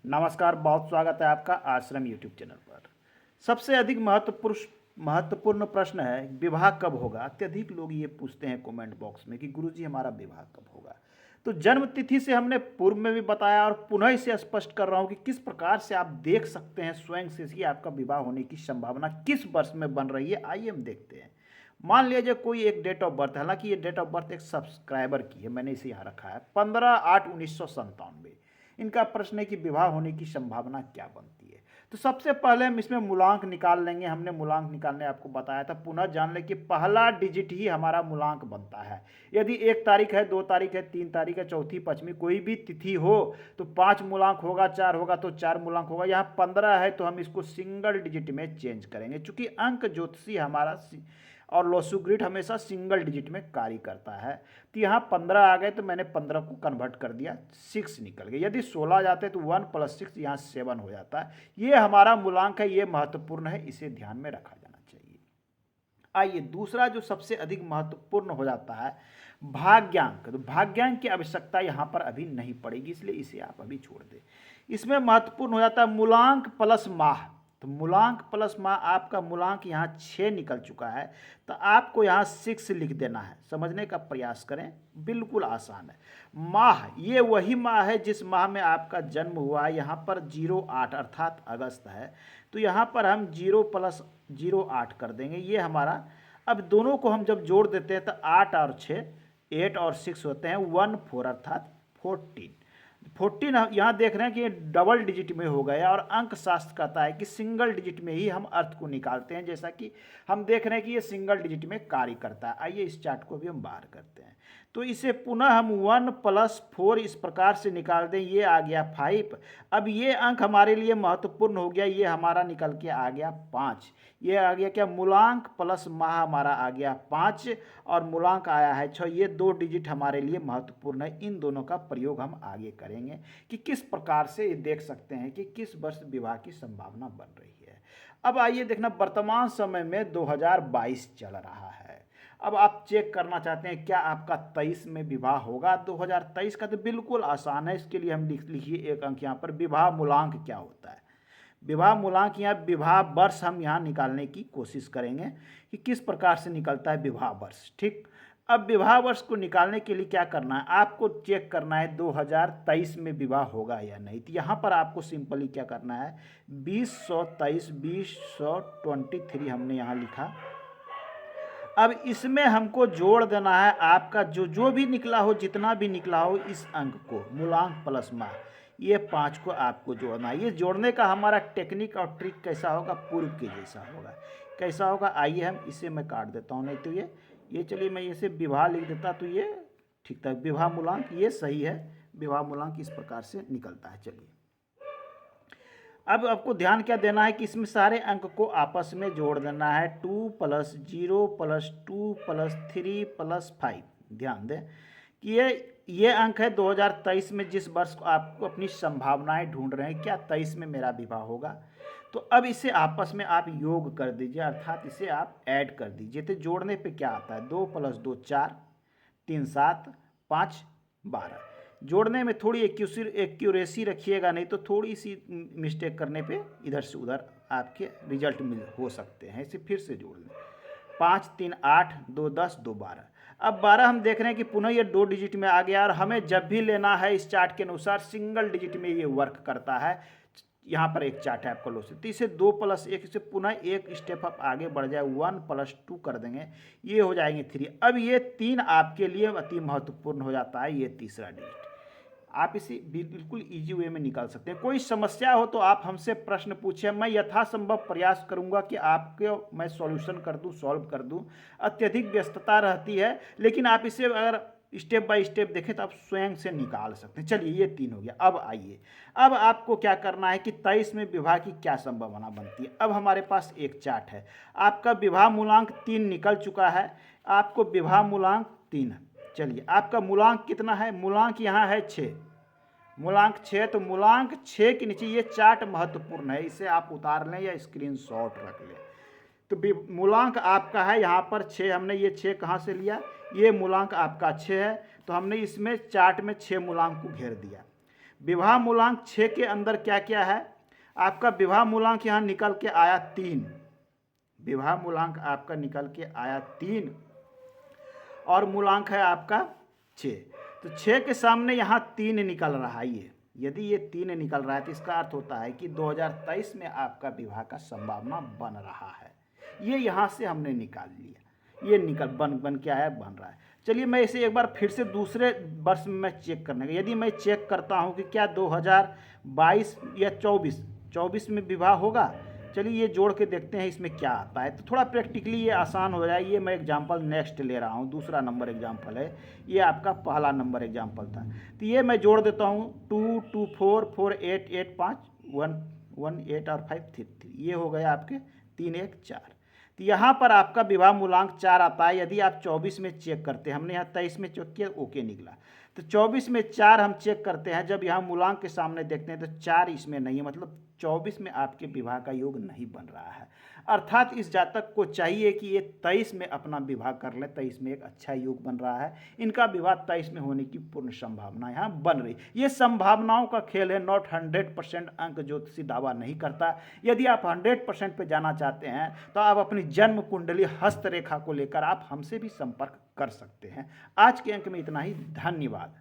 नमस्कार, बहुत स्वागत है आपका आश्रम यूट्यूब चैनल पर। सबसे अधिक महत्वपूर्ण प्रश्न है विवाह कब होगा। अत्यधिक लोग ये पूछते हैं कमेंट बॉक्स में कि गुरुजी हमारा विवाह कब होगा। तो जन्म तिथि से हमने पूर्व में भी बताया और पुनः इसे स्पष्ट कर रहा हूँ कि किस प्रकार से आप देख सकते हैं स्वयं से कि आपका विवाह होने की संभावना किस वर्ष में बन रही है। आइए हम देखते हैं। मान लीजिए कोई एक डेट ऑफ बर्थ, हालांकि ये डेट ऑफ बर्थ एक सब्सक्राइबर की है, मैंने इसे यहाँ रखा है 15/8/1997। इनका प्रश्न है कि विवाह होने की संभावना क्या बनती है। तो सबसे पहले हम इसमें मूलांक निकाल लेंगे। हमने मूलांक निकालने आपको बताया था, पुनः जान लें कि पहला डिजिट ही हमारा मूलांक बनता है। यदि 1 तारीख है, 2 तारीख है, 3 तारीख है, चौथी पंचमी कोई भी तिथि हो तो 5 मूलांक होगा, 4 होगा तो 4 मूलांक होगा। यहाँ 15 है तो हम इसको सिंगल डिजिट में चेंज करेंगे, चूंकि अंक ज्योतिषी हमारा और लोसू ग्रिड हमेशा सिंगल डिजिट में कार्य करता है। तो यहाँ 15 आ गए तो मैंने 15 को कन्वर्ट कर दिया, 6 निकल गए। यदि 16 जाते तो 1 + 6 यहाँ 7 हो जाता है। ये हमारा मूलांक है, ये महत्वपूर्ण है, इसे ध्यान में रखा जाना चाहिए। आइए दूसरा जो सबसे अधिक महत्वपूर्ण हो जाता है भाग्यांक। तो भाग्यांक की आवश्यकता यहाँ पर अभी नहीं पड़ेगी, इसलिए इसे आप अभी छोड़ दें। इसमें महत्वपूर्ण हो जाता है मूलांक प्लस माह। तो मूलांक प्लस माह, आपका मूलांक यहाँ 6 निकल चुका है तो आपको यहाँ 6 लिख देना है। समझने का प्रयास करें, बिल्कुल आसान है। माह, ये वही माह है जिस माह में आपका जन्म हुआ है। यहाँ पर 08 अर्थात अगस्त है, तो यहाँ पर हम 0 + 08 कर देंगे, ये हमारा। अब दोनों को हम जब जोड़ देते हैं तो 8 और 6, 8 और 6 होते हैं 14 अर्थात 14। 14 यहाँ देख रहे हैं कि ये डबल डिजिट में हो गया और अंक शास्त्र कहता है कि सिंगल डिजिट में ही हम अर्थ को निकालते हैं, जैसा कि हम देख रहे हैं कि ये सिंगल डिजिट में कार्य करता है। आइए इस चार्ट को भी हम बाहर करते हैं। तो इसे पुनः हम 1 + 4 इस प्रकार से निकाल दें, ये आ गया 5। अब ये अंक हमारे लिए महत्वपूर्ण हो गया, ये हमारा निकल के आ गया 5। ये आ गया क्या, मूलांक प्लस माह हमारा आ गया 5 और मूलांक आया है 6। ये 2 डिजिट हमारे लिए महत्वपूर्ण है। इन दोनों का प्रयोग हम आगे करेंगे कि किस प्रकार से ये देख सकते हैं कि किस वर्ष विवाह की संभावना बन रही है। अब आइए देखना, वर्तमान समय में 2022 चल रहा है। अब आप चेक करना चाहते हैं क्या आपका 23 में विवाह होगा 2023 का। तो बिल्कुल आसान है, इसके लिए हम लिखिए एक अंक यहाँ पर, विवाह मूलांक क्या होता है। विवाह मूलांक या विवाह वर्ष हम यहाँ निकालने की कोशिश करेंगे कि किस प्रकार से निकलता है विवाह वर्ष। ठीक, अब विवाह वर्ष को निकालने के लिए क्या करना है, आपको चेक करना है 2023 में विवाह होगा या नहीं। तो यहाँ पर आपको सिंपली क्या करना है, 2023 2023 हमने यहाँ लिखा। अब इसमें हमको जोड़ देना है आपका जो जो भी निकला हो, जितना भी निकला हो, इस अंक को मूलांक प्लस माह, ये 5 को आपको जोड़ना है। ये जोड़ने का हमारा टेक्निक और ट्रिक कैसा होगा, पूर्व के जैसा होगा। कैसा होगा, आइए हम इसे मैं काट देता हूँ, नहीं तो ये चलिए मैं इसे विवाह लिख देता तो ये ठीक था। विवाह मूलांक ये सही है, विवाह मूलांक इस प्रकार से निकलता है। चलिए अब आपको ध्यान क्या देना है कि इसमें सारे अंक को आपस में जोड़ देना है, 2 + 0 + 2 + 3 + 5। ध्यान दें कि ये अंक है 2023 में, जिस वर्ष को आपको अपनी संभावनाएं ढूंढ रहे हैं क्या 23 में मेरा विवाह होगा। तो अब इसे आपस में आप योग कर दीजिए, अर्थात इसे आप ऐड कर दीजिए। तो जोड़ने पे क्या आता है, 2 + 2 4, 3 7, 5 12। जोड़ने में थोड़ी एक्यूरेसी रखिएगा, नहीं तो थोड़ी सी मिस्टेक करने पे इधर से उधर आपके रिजल्ट मिल हो सकते हैं। इसे फिर से जोड़ लें, 5 3 8 2 10 2 12। अब 12 हम देख रहे हैं कि पुनः ये 2 डिजिट में आ गया और हमें जब भी लेना है इस चार्ट के अनुसार सिंगल डिजिट में ये वर्क करता है। यहाँ पर एक चार्ट है आपका लोसे, तो इसे 2 + 1 से पुनः एक स्टेप अप आगे बढ़ जाए, 1 + 2 कर देंगे, ये हो जाएंगे 3। अब ये 3 आपके लिए अति महत्वपूर्ण हो जाता है, ये तीसरा डिजिट। आप इसे बिल्कुल इजी वे में निकाल सकते हैं। कोई समस्या हो तो आप हमसे प्रश्न पूछें, मैं यथासंभव प्रयास करूंगा कि आपके मैं सॉल्यूशन कर दूं, सॉल्व कर दूं। अत्यधिक व्यस्तता रहती है, लेकिन आप इसे अगर स्टेप बाय स्टेप देखें तो आप स्वयं से निकाल सकते हैं। चलिए ये 3 हो गया। अब आइए, अब आपको क्या करना है कि 23 में विवाह की क्या संभावना बनती है। अब हमारे पास एक चार्ट है, आपका विवाह मूलांक 3 निकल चुका है, आपको विवाह मूलांक 3 है। चलिए आपका मूलांक कितना है, मूलांक यहाँ है 6, मूलांक 6। तो मूलांक 6 के नीचे ये चार्ट महत्वपूर्ण है, इसे आप उतार लें या स्क्रीनशॉट रख लें। तो मूलांक आपका है यहाँ पर 6, हमने ये 6 कहाँ से लिया, ये मूलांक आपका 6 है, तो हमने इसमें चार्ट में 6 मूलांक को घेर दिया। विवाह मूलांक 6 के अंदर क्या क्या है? आपका विवाह मूलांक यहाँ निकल के आया 3, विवाह मूलांक आपका निकल के आया 3 और मूलांक है आपका 6। तो 6 के सामने यहाँ 3 निकल रहा है। ये यदि ये 3 निकल रहा है तो इसका अर्थ होता है कि 2023 में आपका विवाह का संभावना बन रहा है। ये यहाँ से हमने निकाल लिया, ये निकल बन क्या है, बन रहा है। चलिए मैं इसे एक बार फिर से दूसरे वर्ष में मैं चेक करने का, यदि मैं चेक करता हूँ कि क्या 2022 या 24 में विवाह होगा। चलिए ये जोड़ के देखते हैं इसमें क्या आता है, तो थोड़ा प्रैक्टिकली ये आसान हो जाए। ये मैं एग्जांपल नेक्स्ट ले रहा हूँ, दूसरा नंबर एग्जांपल है, ये आपका पहला नंबर एग्जांपल था। तो ये मैं जोड़ देता हूँ 2 2 4 4 8 8 5 1 1 8 और 5 3 3, ये हो गए आपके 3 1 4। तो यहाँ पर आपका विवाह मूलांक 4 आता है। यदि आप 24 में चेक करते हैं, हमने यहाँ 23 में चेक किया, ओके निकला। तो 24 में 4 हम चेक करते हैं, जब यहाँ मूलांक के सामने देखते हैं तो 4 इसमें नहीं है, मतलब 24 में आपके विवाह का योग नहीं बन रहा है। अर्थात इस जातक को चाहिए कि ये 23 में अपना विवाह कर ले, 23 में एक अच्छा योग बन रहा है, इनका विवाह 23 में होने की पूर्ण संभावना यहाँ बन रही। ये संभावनाओं का खेल है, नॉट 100% अंक ज्योतिषी दावा नहीं करता। यदि आप 100% पे जाना चाहते हैं तो आप अपनी जन्म कुंडली हस्तरेखा को लेकर आप हमसे भी संपर्क कर सकते हैं। आज के अंक में इतना ही, धन्यवाद।